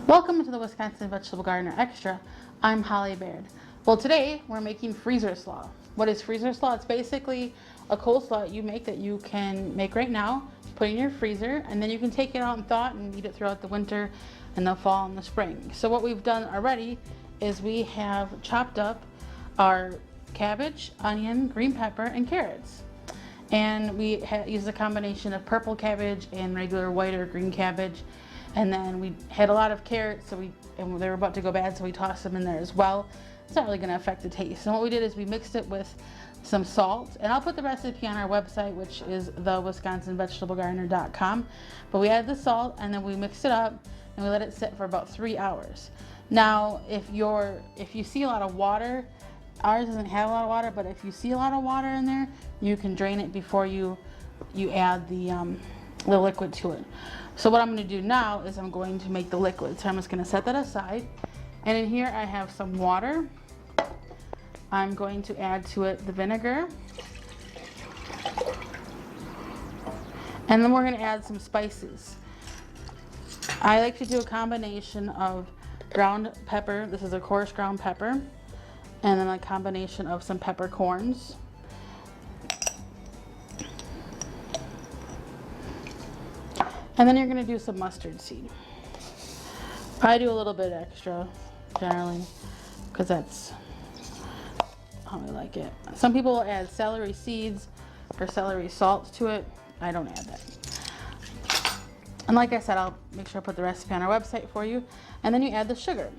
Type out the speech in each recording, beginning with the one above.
Welcome to the Wisconsin Vegetable Gardener Extra. I'm Holly Baird. Well, today we're making freezer slaw. What is freezer slaw? It's basically a coleslaw you make that you can make right now, put in your freezer, and then you can take it out and thaw it and eat it throughout the winter and the fall and the spring. So what we've done already is we have chopped up our cabbage, onion, green pepper, and carrots. And we used a combination of purple cabbage and regular white or green cabbage. And then we had a lot of carrots, and they were about to go bad, so we tossed them in there as well. It's not really going to affect the taste. And what we did is we mixed it with some salt, and I'll put the recipe on our website, which is thewisconsinvegetablegardener.com. But we added the salt, and then we mixed it up, and we let it sit for about 3 hours. Now, if you see a lot of water, ours doesn't have a lot of water, but if you see a lot of water in there, you can drain it before you add the liquid to it. So what I'm going to do now is I'm going to make the liquid. So I'm just going to set that aside. And in here I have some water. I'm going to add to it the vinegar. And then we're going to add some spices. I like to do a combination of ground pepper. This is a coarse ground pepper. And then a combination of some peppercorns. And then you're going to do some mustard seed. I do a little bit extra, generally, because that's how I like it. Some people will add celery seeds or celery salts to it. I don't add that. And like I said, I'll make sure I put the recipe on our website for you. And then you add the sugar.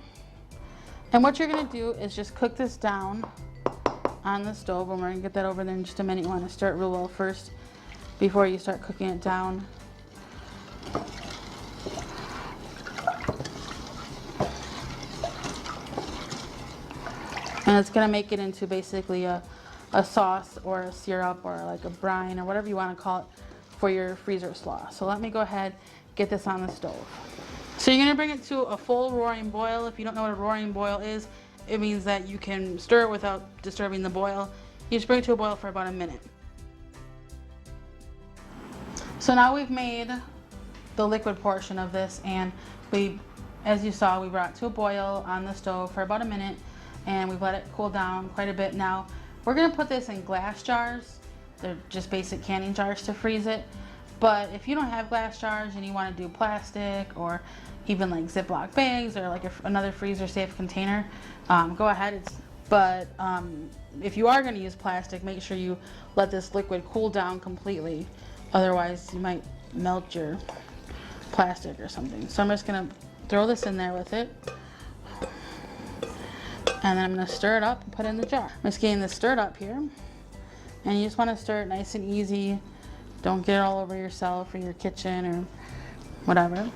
And what you're going to do is just cook this down on the stove. And we're going to get that over there in just a minute. You want to stir it real well first before you start cooking it down. And it's going to make it into basically a sauce or a syrup or like a brine or whatever you want to call it for your freezer slaw. So let me go ahead and get this on the stove. So you're going to bring it to a full roaring boil. If you don't know what a roaring boil is, it means that you can stir it without disturbing the boil. You just bring it to a boil for about a minute. So now we've made the liquid portion of this, and as you saw, we brought it to a boil on the stove for about a minute, and we've let it cool down quite a bit. Now we're going to put this in glass jars. They're just basic canning jars to freeze it, but if you don't have glass jars and you want to do plastic or even like Ziploc bags or like another freezer safe container, go ahead. But if you are going to use plastic, make sure you let this liquid cool down completely, otherwise you might melt your plastic or something. So I'm just going to throw this in there with it, and then I'm going to stir it up and put it in the jar. I'm just getting this stirred up here, and you just want to stir it nice and easy. Don't get it all over yourself or your kitchen or whatever.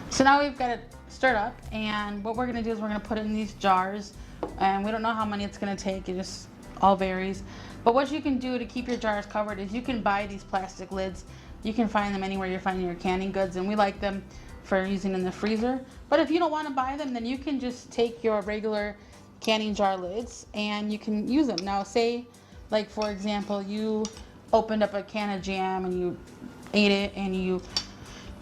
So now we've got it stirred up, and what we're going to do is we're going to put it in these jars, and we don't know how many it's going to take. It just all varies. But what you can do to keep your jars covered is you can buy these plastic lids. You can find them anywhere you're finding your canning goods, and we like them for using in the freezer. But if you don't want to buy them, then you can just take your regular canning jar lids and you can use them. Now say, like for example, you opened up a can of jam and you ate it and you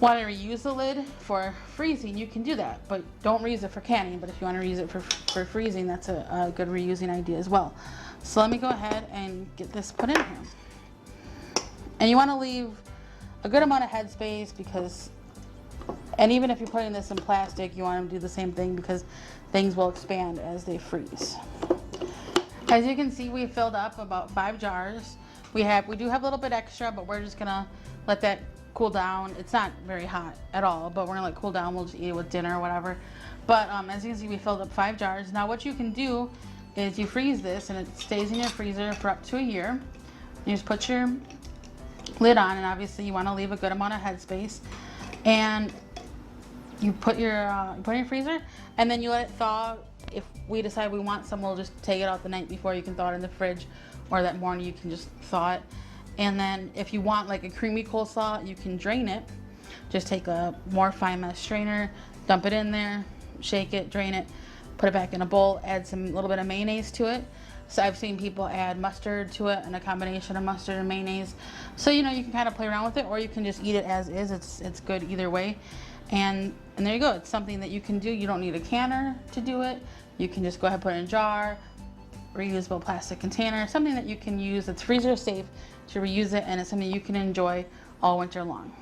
want to reuse the lid for freezing, you can do that. But don't reuse it for canning, but if you want to reuse it for freezing, that's a good reusing idea as well. So let me go ahead and get this put in here. And you want to leave a good amount of headspace, and even if you're putting this in plastic, you want to do the same thing because things will expand as they freeze. As you can see, we filled up about 5 jars. We do have a little bit extra, but we're just gonna let that cool down. It's not very hot at all, but we're gonna let it cool down. We'll just eat it with dinner or whatever. But as you can see, we filled up 5 jars. Now what you can do is you freeze this, and it stays in your freezer for up to a year. You just put your lid on, and obviously you want to leave a good amount of headspace, and you put your freezer, and then you let it thaw. If we decide we want some, we'll just take it out the night before. You can thaw it in the fridge, or that morning you can just thaw it. And then if you want like a creamy coleslaw, you can drain it. Just take a more fine mesh strainer, dump it in there, shake it, drain it, put it back in a bowl, add some little bit of mayonnaise to it. So I've seen people add mustard to it, and a combination of mustard and mayonnaise. So you know, you can kind of play around with it, or you can just eat it as is. It's good either way. And there you go. It's something that you can do. You don't need a canner to do it. You can just go ahead and put it in a jar, reusable plastic container, something that you can use that's freezer safe to reuse it, and it's something you can enjoy all winter long.